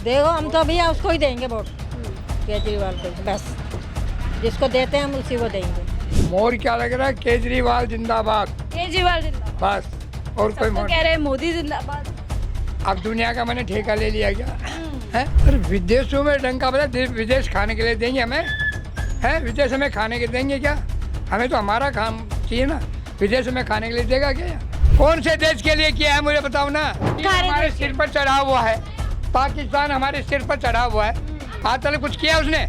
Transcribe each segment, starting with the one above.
देखो हम तो भैया उसको ही देंगे वोट, केजरीवाल को बस। जिसको देते हैं हम उसी को देंगे। मोर क्या लग रहा है, केजरीवाल जिंदाबाद केजरीवाल जिंदाबाद। बस। और कोई सब तो मोर कह रहे हैं मोदी जिंदाबाद। अब दुनिया का मैंने ठेका ले लिया क्या है? अरे विदेशों में डंका बजा, विदेश खाने के लिए देंगे हमें? है विदेश में खाने के देंगे क्या? हमें तो हमारा काम चाहिए ना, विदेश में खाने के लिए देगा क्या? कौन से देश के लिए किया है मुझे बताओ ना। ये हमारे सिर पर चढ़ा हुआ है, पाकिस्तान हमारे सिर पर चढ़ा हुआ है, आज तक कुछ किया उसने?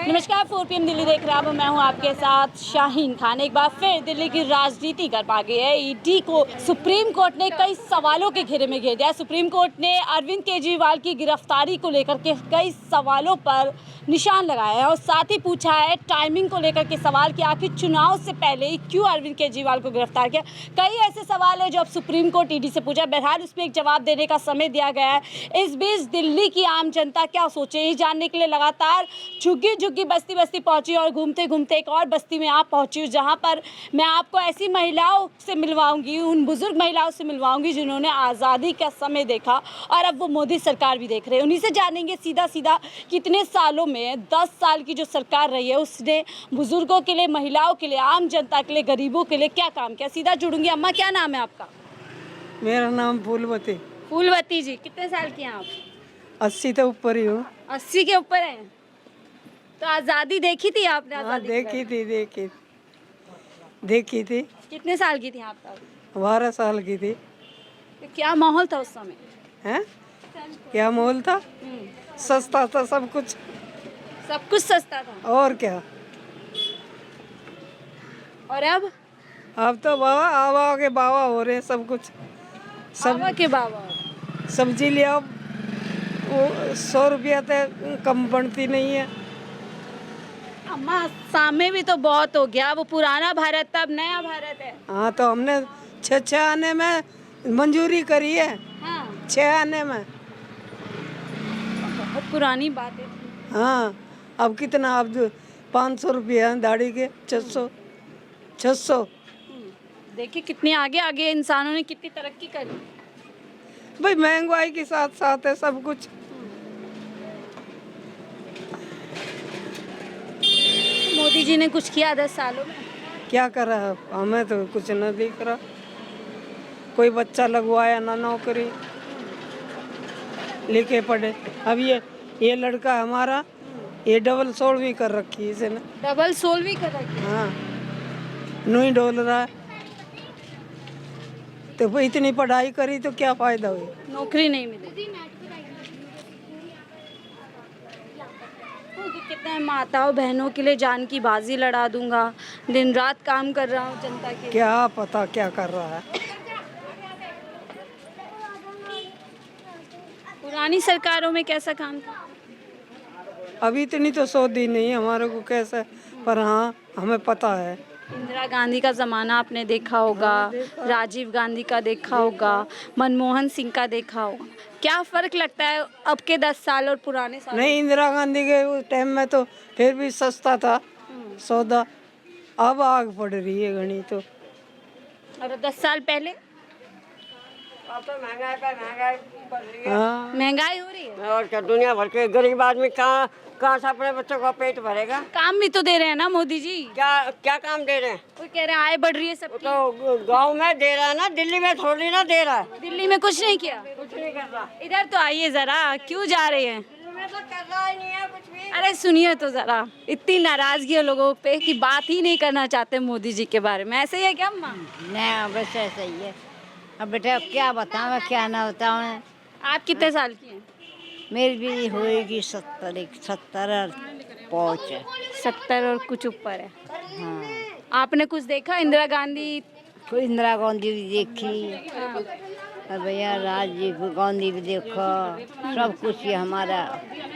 नमस्कार, 4 PM दिल्ली देख रहा हूं, मैं हूं आपके साथ शाहीन खान। एक बार फिर दिल्ली की राजनीति गरमा गई है। ईडी को सुप्रीम कोर्ट ने कई सवालों के घेरे में घेर दिया। सुप्रीम कोर्ट ने अरविंद केजरीवाल की गिरफ्तारी को लेकर के कई सवालों पर निशान लगाया है और साथ ही पूछा है टाइमिंग को लेकर के सवाल कि आखिर चुनाव से पहले ही क्यों अरविंद केजरीवाल को गिरफ्तार किया। कई ऐसे सवाल है जो अब सुप्रीम कोर्ट ईडी से पूछा। बहरहाल उसमें एक जवाब देने का समय दिया गया है। इस बीच दिल्ली की आम जनता क्या सोचे, ये जानने के लिए लगातार झुग्गी झुग्गी बस्ती बस्ती पहुंची और घूमते घूमते एक और बस्ती में आप पहुंची हूँ, जहां पर मैं आपको ऐसी महिलाओं से मिलवाऊंगी, उन बुजुर्ग महिलाओं से मिलवाऊंगी जिन्होंने आज़ादी का समय देखा और अब वो मोदी सरकार भी देख रहे हैं। उन्हीं से जानेंगे सीधा सीधा कितने सालों में 10 साल की जो सरकार रही है उसने बुजुर्गों के लिए, महिलाओं के लिए, आम जनता के लिए, गरीबों के लिए क्या काम किया। सीधा जुड़ूंगी। अम्मा, क्या नाम है आपका? मेरा नाम फूलवती। फूलवती जी, कितने साल की हैं आप? 80 तो ऊपर ही हूँ। 80 के ऊपर हैं। तो आज़ादी देखी थी आपने? हाँ, आज़ादी देखी थी। कितने साल की थी आप तब? 12 साल की थी। तो क्या माहौल था उस समय? हैं? क्या माहौल था? सस्ता था सब कुछ। सब कुछ सस्ता था। और क्या? और अब तो बाबा आवा के बाबा हो रहे हैं सब कुछ। बाबा के बाबा। सब्जी ले आओ, वो 100 रुपया तो कम बनती नहीं है। अम्मा, सामने भी तो बहुत हो गया। वो पुराना भारत था, अब नया भारत है। हाँ, तो हमने 6 आने में मंजूरी करी है। हाँ, 6 आने में। बहुत पुरानी बात है। हाँ, अब कितना? अब 500 रुपया है दाढ़ी के। 600। देखिए कितनी आगे आगे इंसानों ने कितनी तरक्की करी। भाई महंगाई के साथ साथ है सब कुछ। मोदी जी ने कुछ किया 10 सालों में? क्या करा है? हमें तो कुछ न दिख रहा। कोई बच्चा लगवाया ना नौकरी, लिखे पढ़े। अब ये लड़का हमारा, ये डबल सोलवी कर रखी है इसने। डबल सोलवी कर रखी। हाँ, नहीं डोल रहा है। तो वो इतनी पढ़ाई करी तो क्या फायदा हुई? नौकरी नहीं मिली। कितने माताओं बहनों के लिए जान की बाजी लड़ा दूंगा, दिन रात काम कर रहा हूँ जनता के। क्या पता क्या कर रहा है। पुरानी सरकारों में कैसा काम था? अभी इतनी तो सौदी नहीं हमारे को कैसा, पर हाँ हमें पता है। इंदिरा गांधी का ज़माना आपने देखा होगा, राजीव गांधी का देखा होगा, मनमोहन सिंह का देखा होगा। क्या फ़र्क लगता है अब के 10 साल और पुराने साल? नहीं, इंदिरा गांधी के उस टाइम में तो फिर भी सस्ता था सौदा। अब आग पड़ रही है घनी तो। और 10 साल पहले अब तो महंगाई बढ़ रही है। हाँ, महंगाई हो रही है। और क्या, दुनिया भर के गरीब आदमी कहाँ से अपने बच्चों का पेट भरेगा? काम भी तो दे रहे हैं ना मोदी जी। क्या काम दे रहे हैं? कोई कह रहे हैं आय बढ़ रही है सबकी। तो गांव में दे रहा है ना, दिल्ली में थोड़ी ना दे रहा है। दिल्ली में कुछ नहीं किया। कुछ नहीं कर रहा। इधर तो आइए जरा, क्यों जा रहे हैं? दिल्ली में तो कर रहा ही नहीं है कुछ भी। अरे सुनिए तो जरा, इतनी नाराजगी है लोगों पे कि बात ही नहीं करना चाहते मोदी जी के बारे में। ऐसे ही है क्या अम्मा? नहीं, बस ऐसा ही है। अब बेटा क्या बताऊँ क्या ना बताऊँ। आप कितने साल की हैं? मेरी भी होएगी 70 और पहुँच। 70 और कुछ ऊपर है। हाँ, आपने कुछ देखा? इंदिरा गांधी कोई इंदिरा गांधी भी देखी और भैया राजीव गांधी भी देखा, सब कुछ ही हमारा,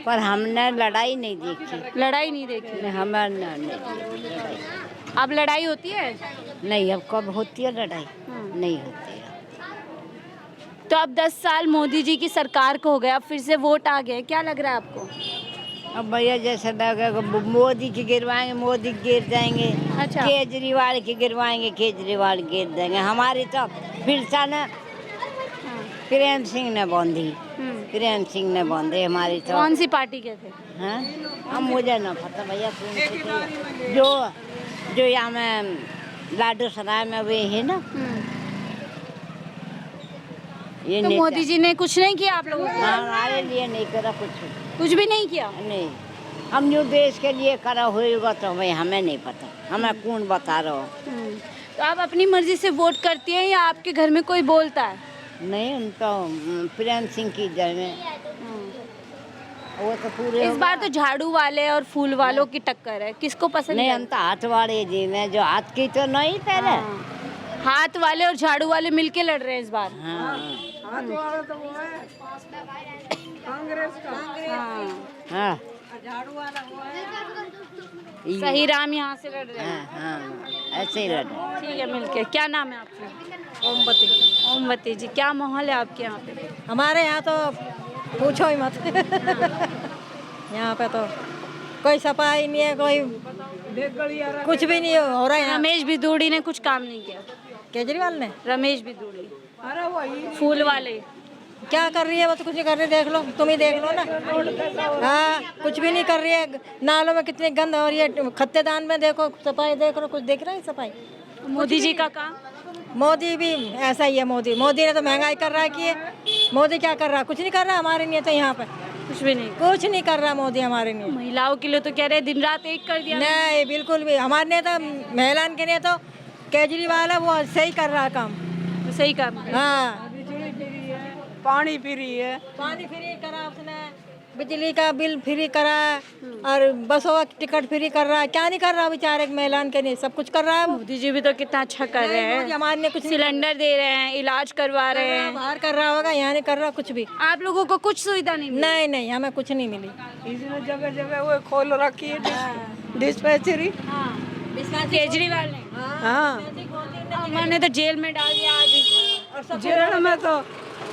पर हमने लड़ाई नहीं देखी। लड़ाई नहीं देखी? नहीं, हमारे नहीं लड़ाई। अब लड़ाई होती है? नहीं, अब कब होती है लड़ाई? नहीं होती है। तो अब 10 साल मोदी जी की सरकार को हो गया, फिर से वोट आ गए, क्या लग रहा है आपको? अब भैया जैसे लगेगा मोदी की गिरवाएंगे, मोदी गिर जाएंगे। अच्छा। केजरीवाल की गिरवाएंगे, केजरीवाल गिर जाएंगे। हमारी तो फिर से ना प्रेम सिंह ने बांधी, प्रेम सिंह ने बांधे हमारी तो। कौन सी पार्टी के थे? हाँ हम मुझे ना पता भैया कौन सी थी। जो यहाँ में लाडू सराय में वे है ना, ये तो नेता। मोदी जी ने कुछ नहीं किया आप लोगों को? हाँ, हमारे लिए नहीं करा कुछ, कुछ भी नहीं किया। नहीं। हम जो देश के लिए करा होगा तो भाई हमें नहीं पता, हमें कौन बता रहा हो। तो आप अपनी मर्जी से वोट करती हैं या आपके घर में कोई बोलता है? नहीं, उनका प्रेम सिंह की जय में वो तो पूरे इस बार तो झाड़ू वाले और फूल वालों की टक्कर है, किसको पसंद नहीं, है? हम तो हाथ वाले जी में जो हाथ की तो नहीं पहले। हाँ। हाथ वाले और झाड़ू वाले मिलके लड़ रहे हैं इस बार। हाँ हाथ वाला तो वो है कांग्रेस का। हाँ झाड़ू वाला वो है। सही राम यहाँ से लड़ रहे हैं। हाँ हाँ, ऐसे ही लड़। ठीक है, मिलके। क्या नाम है आपका? ओमवती। ओमवती जी, क्या माहौल है आपके यहाँ पे? हमारे यहाँ तो पूछो ही मत। यहाँ पे तो कोई सफाई नहीं है, कोई कुछ भी नहीं हो रहा है यहाँ। रमेश बिदूड़ी ने कुछ काम नहीं किया। केजरीवाल ने रमेश बिदूड़ी, अरे वही फूल वाले। क्या कर रही है, वो तो कुछ नहीं कर रही। देख लो, तुम ही देख लो ना। हाँ, कुछ भी नहीं कर रही है। नालों में कितनी गंद हो रही है, खत्तेदान में देखो, सफाई देख लो, कुछ दिख रहा है सफाई? मोदी जी का काम? मोदी भी ऐसा ही है। मोदी ने तो महंगाई कर रहा है कि मोदी क्या कर रहा है? कुछ नहीं कर रहा हमारे लिए तो। यहाँ पे कुछ भी नहीं। कुछ नहीं कर रहा मोदी हमारे लिए। महिलाओं के लिए तो कह रहे हैं दिन रात एक कर दिया। नहीं, बिल्कुल भी हमारे लिए तो, महिलाओं के लिए तो केजरीवाल है, वो सही कर रहा है काम। सही काम है। हाँ, पानी फ्री है, पानी फ्री करा उसने, बिजली का बिल फ्री करा, और बसों का टिकट फ्री कर रहा है। क्या नहीं कर रहा बेचारे महिलाओं के लिए? सब कुछ कर रहा है वो। मोदी जी भी तो कितना अच्छा कर रहे हैं। मोदी हमारे लिए कुछ नहीं सिलेंडर दे रहे हैं, इलाज करवा रहे कर रहा, हैं। बाहर कर रहा होगा, यहाँ नहीं कर रहा कुछ भी। आप लोगों को कुछ सुविधा नहीं मिली? नहीं नहीं, हमें कुछ नहीं मिली। इसने जगह जगह वो खोल रखी है डिस्पेंसरी। हाँ, केजरीवाल ने। हाँ, मैंने तो जेल में डाल दिया आज। जेल में तो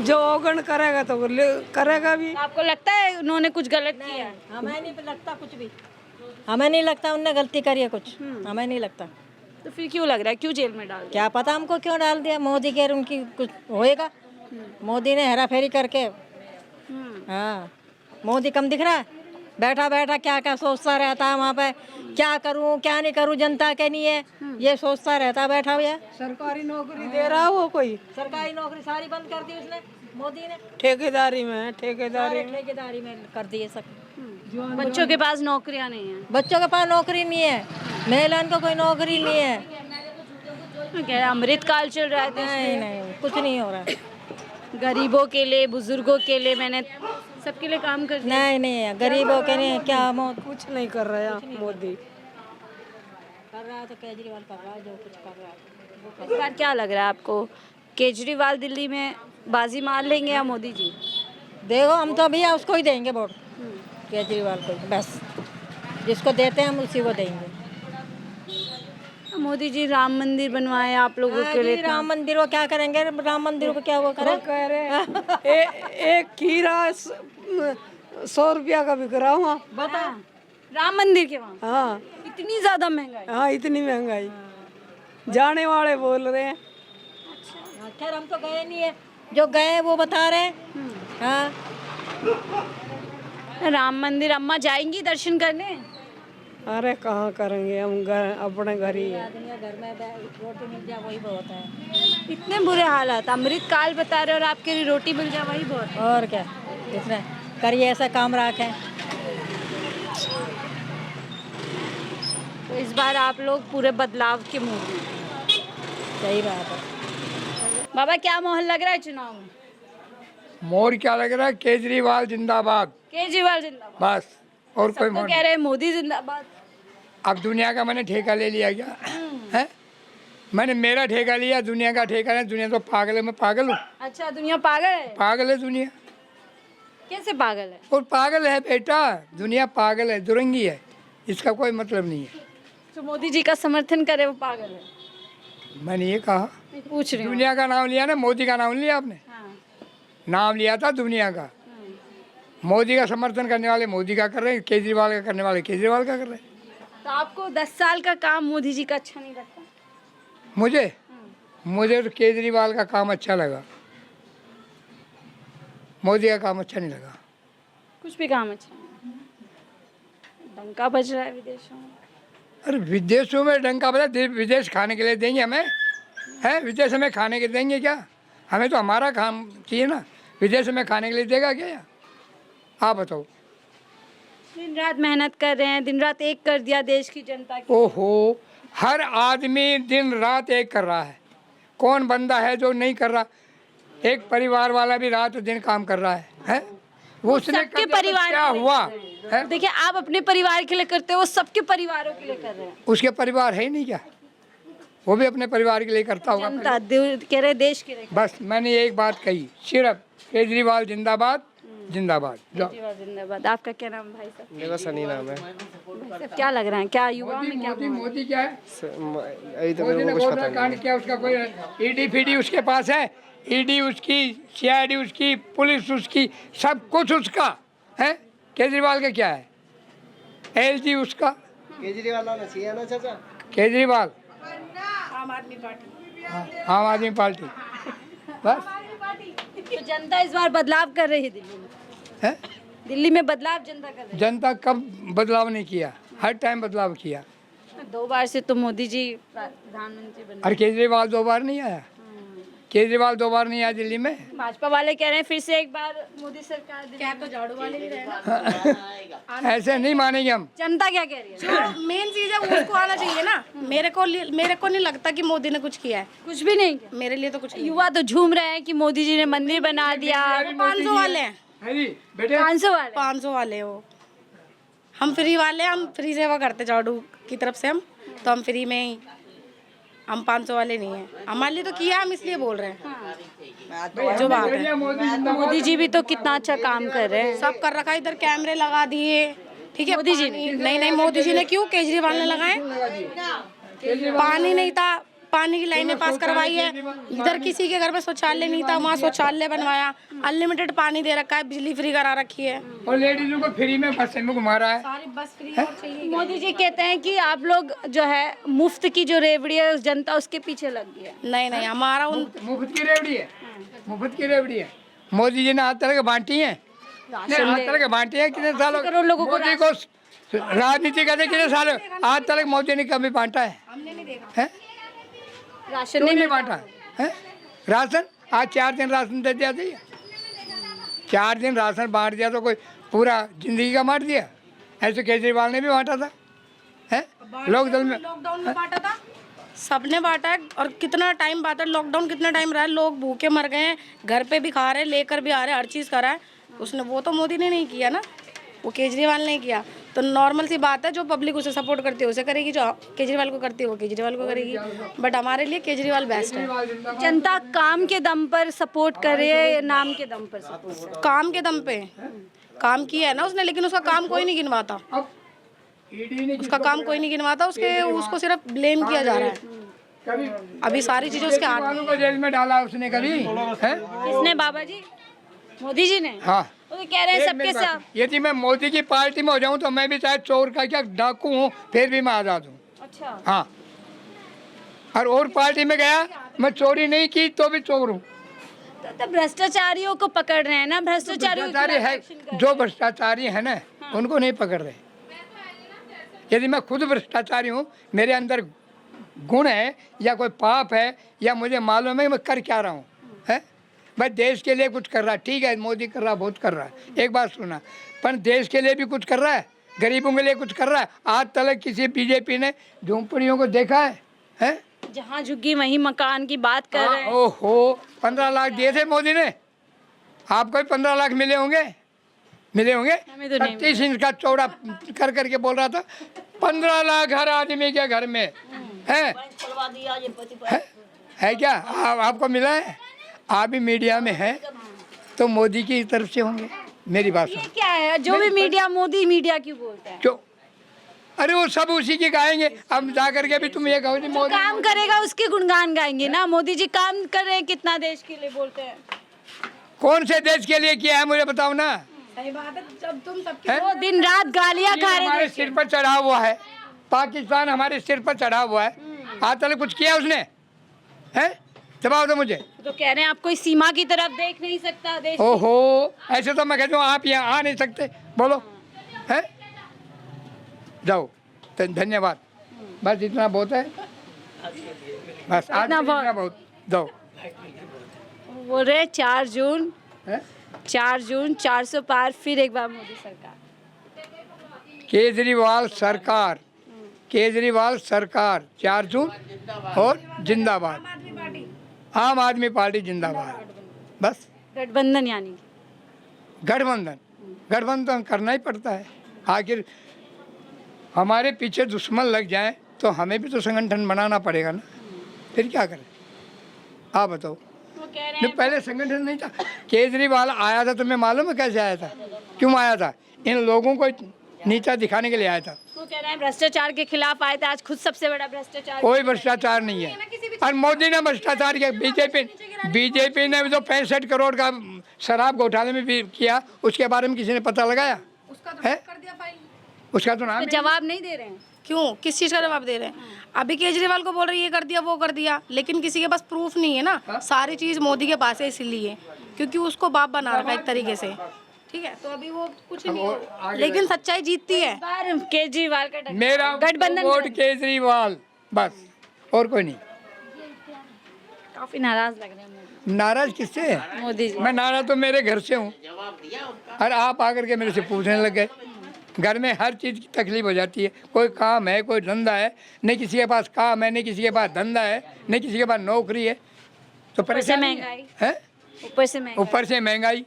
जो अवगण करेगा तो करेगा भी। आपको लगता है उन्होंने कुछ गलत किया है? हमें नहीं लगता कुछ भी, हमें नहीं लगता उनने गलती करी है कुछ, हमें नहीं लगता। तो फिर क्यों लग रहा है, क्यों जेल में डाल दिया? क्या पता हमको क्यों डाल दिया। मोदी के उनकी कुछ होएगा। मोदी ने हेरा फेरी करके। हाँ, मोदी कम दिख रहा है? बैठा बैठा क्या क्या सोचता रहता है वहाँ पे, क्या करूँ क्या नहीं करूँ जनता के लिए, ये सोचता रहता है बैठा हुआ। सरकारी नौकरी दे रहा है वो कोई, सरकारी नौकरी सारी बंद कर दी उसने, मोदी ने। ठेकेदारी में, ठेकेदारी में। ठेकेदारी में कर दिए सब। बच्चों के पास नौकरियां नहीं है। बच्चों के पास नौकरी नहीं है, महिलाओं को कोई नौकरी नहीं है। कह रहे हैं, अमृतकाल चल रहा है देश नहीं नहीं, कुछ नहीं हो रहा। में। गरीबों के लिए, बुजुर्गों के लिए, मैंने सबके लिए काम कर दिया। नहीं नहीं, गरीबों के लिए क्या कुछ नहीं कर रहा मोदी। कर रहा है तो केजरीवाल कर रहा है, जो कुछ कर रहा है। इस बार क्या लग रहा है आपको, केजरीवाल दिल्ली में बाजी मार लेंगे या मोदी जी? देखो, हम तो भैया उसको ही देंगे वोट, केजरीवाल को बस। जिसको देते हैं हम उसी को देंगे। मोदी जी राम मंदिर बनवाए आप लोगों के लिए। राम मंदिर को क्या करेंगे? राम मंदिर को क्या वो करे? कह रहे एक खीरा 100 रुपया का बिक रहा हूँ। बता। राम मंदिर के वहाँ हाँ इतनी ज्यादा महंगाई? हाँ, इतनी महंगाई। जाने वाले बोल रहे हैं। खैर हम तो गए नहीं है, जो गए वो बता रहे हैं। हाँ, राम मंदिर अम्मा जाएंगी दर्शन करने? अरे कहाँ करेंगे हम, घर अपने घर ही है। घर में रोटी मिल जाए वही बहुत है। इतने बुरे हालात, अमृतकाल बता रहे और आपके लिए रोटी मिल जाए वही बहुत है। और क्या, इसमें करिए ऐसा काम रखें। तो इस बार आप लोग पूरे बदलाव के मूड में। सही बात है। बाबा, क्या माहौल लग रहा है चुनाव में? मोर क्या लग रहा है? केजरीवाल जिंदाबाद, केजरीवाल जिंदाबाद। बस। और कोई तो मोर कह रहे हैं मोदी जिंदाबाद। अब दुनिया का मैंने ठेका ले लिया क्या है? मैंने मेरा ठेका लिया, दुनिया का ठेका नहीं। दुनिया तो पागल है, मैं पागल हूँ? अच्छा, दुनिया पागल है? पागल है दुनिया। कैसे पागल है? और पागल है बेटा, दुनिया पागल है, दुरंगी है, इसका कोई मतलब नहीं है। तो मोदी जी का समर्थन करे वो पागल है? मैंने ये कहा, मैं पूछ रही हूँ। दुनिया का नाम लिया ना, मोदी का नाम लिया आपने? हाँ। नाम लिया था दुनिया का। मोदी का समर्थन करने वाले मोदी का कर रहे हैं, केजरीवाल का करने वाले केजरीवाल का कर रहे हैं। तो आपको 10 साल का काम मोदी जी का अच्छा नहीं लगता? मुझे तो केजरीवाल का काम अच्छा लगा। मोदी का काम अच्छा नहीं लगा। कुछ भी काम अच्छा नहीं। डंका बज रहा है विदेशों में। अरे विदेशों में डंका बजा, विदेश खाने के लिए देंगे हमें? हैं, विदेश हमें खाने के देंगे क्या? हमें तो हमारा काम चाहिए ना, विदेश में खाने के लिए देगा क्या? आप बताओ। दिन रात मेहनत कर रहे हैं, दिन रात एक कर दिया देश की जनता की। ओहो, हर आदमी दिन रात एक कर रहा है। कौन बंदा है जो नहीं कर रहा? एक परिवार वाला भी रात दिन काम कर रहा है? वो उसने सबके कर दिया तो परिवार क्या के लिए हुआ कर रहे हैं। है? देखिए, आप अपने परिवार के लिए करते हो, वो सबके परिवारों के लिए कर रहे हैं। उसके परिवार है ही नहीं क्या? वो भी अपने परिवार के लिए करता होगा। जनता कह रहे देश के लिए। बस मैंने एक बात कही, सिर्फ केजरीवाल जिंदाबाद जिंदाबाद। जाओ। केजरीवाल जिंदाबाद। आपका क्या नाम भाई साहब? मेरा सनी नाम है। भाई साहब, क्या लग रहा है, क्या युवा में क्या हुआ? मोदी क्या है? अभी तो मोदी मेरे ने को कुछ बहुत पता बड़ा नहीं कांड किया, उसका कोई ईडी फीडी उसके पास है, ईडी उसकी, सीआईडी उसकी, पुलिस उसकी, सब कुछ उसका है। केजरीवाल का क्या है? एलजी उसका। केजरीवाल आना चाहिए ना चाचा। केजरीवाल आम आदमी पार्टी। आम आदमी पार्टी। बस तो जनता इस बार बदलाव कर रही है दिल्ली में। है। दिल्ली में बदलाव जनता कर रही जनता कब बदलाव नहीं किया? हर टाइम बदलाव किया। है। 2 बार से तो मोदी जी प्रधानमंत्री बने। और केजरीवाल 2 बार नहीं आया। केजरीवाल 2 बार नहीं आया दिल्ली में। भाजपा वाले कह रहे हैं फिर से एक बार मोदी सरकार। क्या तो झाड़ू वाले भी रहे। ऐसे नहीं मानेंगे हम। जनता क्या कह रही है? जो मेन चीज है उसको आना चाहिए ना। मेरे को नहीं लगता कि मोदी ने कुछ किया है। कुछ भी नहीं किया। मेरे लिए तो कुछ नहीं। युवा तो झूम रहे हैं कि मोदी जी ने मंदिर बना दिया। 500 वाले हैं, है जी बेटे। 500 वाले। 500 वाले हो। हम फ्री वाले, हम फ्री सेवा करते झाड़ू की तरफ से। हम तो हम फ्री में ही, हम 500 वाले नहीं हैं। हमारे लिए तो किया, हम इसलिए बोल रहे हैं। जो बात है, मोदी जी भी तो कितना अच्छा काम कर रहे हैं। सब कर रखा है। इधर कैमरे लगा दिए, ठीक है। मोदी जी पानी- नहीं, मोदी जी ने क्यों, केजरीवाल ने लगाए। पानी नहीं था, पानी की लाइनें पास करवाई है। इधर किसी के घर में शौचालय नहीं था, वहाँ शौचालय बनवाया। अनलिमिटेड पानी दे रखा है, बिजली फ्री करा रखी है। और लेडीजों को फ्री में बस में घुमा रहा है। सारी बस फ्री और चाहिए। मोदी जी कहते हैं कि आप लोग जो है मुफ्त की जो रेवड़ी है उस जनता उसके पीछे लग गई है। नहीं, हमारा उन मुफ्त की रेवड़ी है, मुफ्त की रेवड़ी है। मोदी जी ने आज तक बांटी है, आज तक बांटी है। कितने सालों करोड़ लोगों को मोदी को राजनीति करते कितने साल आज तक मोदी ने कभी बांटा है? हैं? राशन क्यों नहीं नहीं बांटा है? राशन आज 4 दिन राशन दे दिया था। 4 दिन राशन बांट दिया तो कोई पूरा जिंदगी का बांट दिया? ऐसे केजरीवाल ने भी बांटा था। है लोकदल में लॉकडाउन में बांटा था, सबने बांटा है। और कितना टाइम बांटा, लॉकडाउन कितना टाइम रहा है, लोग भूखे मर गए हैं, घर पे भी खा रहे, लेकर भी आ रहे, हर चीज़ करा है उसने। वो तो मोदी ने नहीं किया ना, वो केजरीवाल ने किया। तो नॉर्मल सी बात है, जो पब्लिक उसे सपोर्ट करती है उसे करेगी, जो केजरीवाल को करती है वो केजरीवाल को करेगी। बट हमारे लिए केजरीवाल बेस्ट है। जनता काम के दम पर सपोर्ट कर रही है या नाम के दम पर support? काम के दम पे काम किया है ना उसने, लेकिन उसका काम कोई नहीं गिनवाता। अब ईडी ने उसका काम कोई नहीं गिनवाता, उसको सिर्फ ब्लेम किया जा रहा है। कभी अभी सारी चीजें उसके हाथ में। केजरीवाल को जेल में डाला उसने कभी? है? किसने बाबा जी? मोदी जी ने। हाँ। वो तो कह रहे हैं सबके साथ। यदि मैं मोदी की पार्टी में हो जाऊं तो मैं भी चाहे चोर का क्या डाकू हूँ फिर भी मैं आजाद हूँ। अच्छा। हाँ। और पार्टी में गया मैं चोरी नहीं की तो भी चोर हूँ। तो भ्रष्टाचारियों को पकड़ रहे हैं ना, भ्रष्टाचारियों भ्रष्टाचारी है, जो भ्रष्टाचारी है ना उनको नहीं पकड़ रहे। यदि मैं खुद भ्रष्टाचारी हूँ, मेरे अंदर गुण है या कोई पाप है या मुझे मालूम है मैं कर क्या रहा हूँ, है भाई देश के लिए कुछ कर रहा है, ठीक है मोदी कर रहा है, बहुत कर रहा है, एक बात सुना, पर देश के लिए भी कुछ कर रहा है, गरीबों के लिए कुछ कर रहा है। आज तक किसी बीजेपी ने झोंपड़ियों को देखा है? जहाँ झुग्गी वहीं मकान की बात कर रहे हैं। ओहो 15 लाख दिए थे मोदी ने, आपको भी 15 लाख मिले होंगे? हमें तो नहीं 36 इंच का चौड़ा कर करके बोल रहा था 15 लाख हर आदमी के घर में है क्या? आपको मिला है? आप भी मीडिया में हैं तो मोदी की तरफ से होंगे। मेरी बात ये सुन, क्या है, जो भी मीडिया मोदी मीडिया क्यों बोलते हैं? जो अरे वो सब उसी की गाएंगे। अब जा करके भी तुम ये कहो जी मोदी काम करेगा उसके गुणगान गाएंगे ना। मोदी जी काम कर रहे हैं, कितना देश के लिए बोलते हैं। कौन से देश के लिए किया है मुझे बताओ ना। सही बात है, जब तुम सबकी हैं? वो दिन रात गालियां खा रहे हमारे थे। सिर पर चढ़ा हुआ है, पाकिस्तान हमारे सिर पर चढ़ा हुआ है, आज तक कुछ किया उसने? है जवाब दो मुझे। तो कह रहे हैं आप कोई सीमा की तरफ देख नहीं सकता देश। ओहो, ऐसे तो मैं कहता हूँ आप यहाँ आ नहीं सकते, बोलो है। जाओ, तो धन्यवाद, बस इतना बहुत है, बस आज इतना बहुत। इतना बहुत। जाओ। बोल रहे 4 जून है? 4 जून 400 पार, फिर एक बार मोदी सरकार। केजरीवाल सरकार, केजरीवाल सरकार 4 जून और जिंदाबाद, आम आदमी पार्टी जिंदाबाद। बस गठबंधन यानी गठबंधन, गठबंधन करना ही पड़ता है। आखिर हमारे पीछे दुश्मन लग जाए तो हमें भी तो संगठन बनाना पड़ेगा ना, फिर क्या करें आप बताओ। वो कह रहे नहीं, हैं पहले संगठन नहीं था। केजरीवाल आया था, तुम्हें मालूम है कैसे आया था, क्यों आया था? इन लोगों को नीचा दिखाने के लिए आया था। वो कह रहे हैं भ्रष्टाचार के खिलाफ आए थे, आज खुद सबसे बड़ा भ्रष्टाचार। कोई भ्रष्टाचार नहीं है, और मोदी ने भ्रष्टाचार किया। बीजेपी ने भी तो 65 करोड़ का शराब घोटाले में भी किया, उसके बारे में किसी ने पता लगाया है? उसका तो नाम तो जवाब नहीं दे रहे हैं। क्यों, किस चीज़ का जवाब दे रहे हैं? अभी केजरीवाल को बोल रहे हैं ये कर दिया वो कर दिया, लेकिन किसी के पास प्रूफ नहीं है ना। सारी चीज़ मोदी के पास है, इसीलिए क्योंकि उसको बाप बना रखा है एक तरीके से। ठीक है, तो अभी वो कुछ नहीं हो, लेकिन सच्चाई जीतती है। इस बार केजरीवाल का टक्कर। मेरा गठबंधन वोट में। केजरीवाल, बस और कोई नहीं। काफी नाराज लग रहे हैं मोदी। नाराज किससे है? मोदी जी। मैं नाराज तो मेरे घर से हूँ, और आप आकर के मेरे से पूछने लग गए। घर में हर चीज़ की तकलीफ हो जाती है, कोई काम है, कोई धंधा है, नहीं किसी के पास काम है, नहीं किसी के पास धंधा है, नहीं किसी के पास नौकरी है, तो परेशानी महंगाई। है। ऊपर से महंगाई। ऊपर से महंगाई,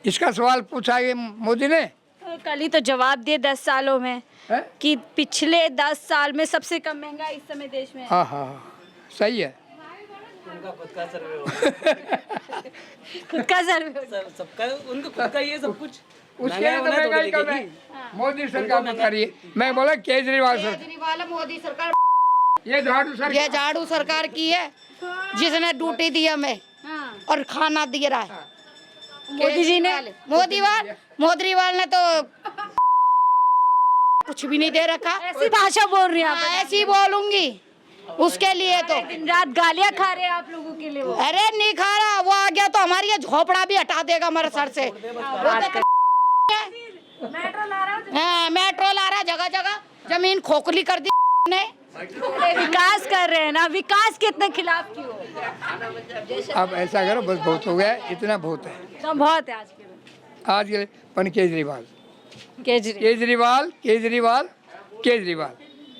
इसका सवाल पूछा है मोदी ने। तो कल ही तो जवाब दिए 10 सालों में है? कि पिछले 10 साल में सबसे कम महंगाई इस समय देश में है। हाँ हाँ हाँ, सही है। खुद का सर्वे हो। सबका उनका खुद का ये सब कुछ उसके लिए तो महंगाई कम है, मोदी सरकार में करिए। मैं बोला केजरीवाल सरकार, मोदी सरकार, ये झाड़ू सरकार, ये झाड़ू सरकार की है जिसने ड्यूटी दी हमें हाँ। और खाना दे रहा है। मोदी जी ने मोदीवाल ने तो कुछ भी नहीं दे रखा। ऐसी भाषा बोल रही हैं आप। हाँ, ऐसी बोलूंगी उसके लिए तो। दिन रात गालियां खा रहे हैं आप लोगों के लिए वो। अरे नहीं खा रहा, वो आ गया तो हमारी ये झोपड़ा भी हटा देगा हमारे सर से। हाँ, मेट्रो ला रहा जगह जगह, जमीन खोखली कर दी ने। विकास कर रहे हैं ना, विकास के इतने खिलाफ क्यों? अब ऐसा करो, बस बहुत हो गया, इतना बहुत है तो बहुत है आज के दिन। आज के। पर केजरीवाल, केजरीवाल। केजरीवाल, केजरीवाल, केजरीवाल।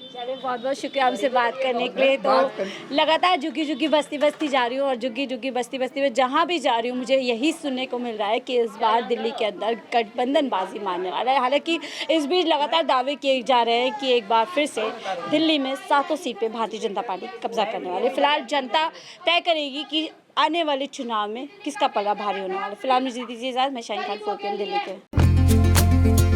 चलिए, बहुत बहुत शुक्रिया हमसे बात करने के लिए। तो लगातार झुग्गी झुग्गी बस्ती बस्ती जा रही हूँ, और झुग्गी झुग्गी बस्ती बस्ती में जहाँ भी जा रही हूँ मुझे यही सुनने को मिल रहा है कि इस बार दिल्ली के अंदर गठबंधनबाजी मानने वाला है। हालांकि इस बीच लगातार दावे किए जा रहे हैं कि एक बार फिर से दिल्ली में 7 सीटें भारतीय जनता पार्टी कब्जा करने वाली है। फिलहाल जनता तय करेगी कि आने वाले चुनाव में किसका पल्ला भारी होने वाला है। फिलहाल मुझे दीजिए इजाज़त, मैं शाहीन खान 4 PM दिल्ली के।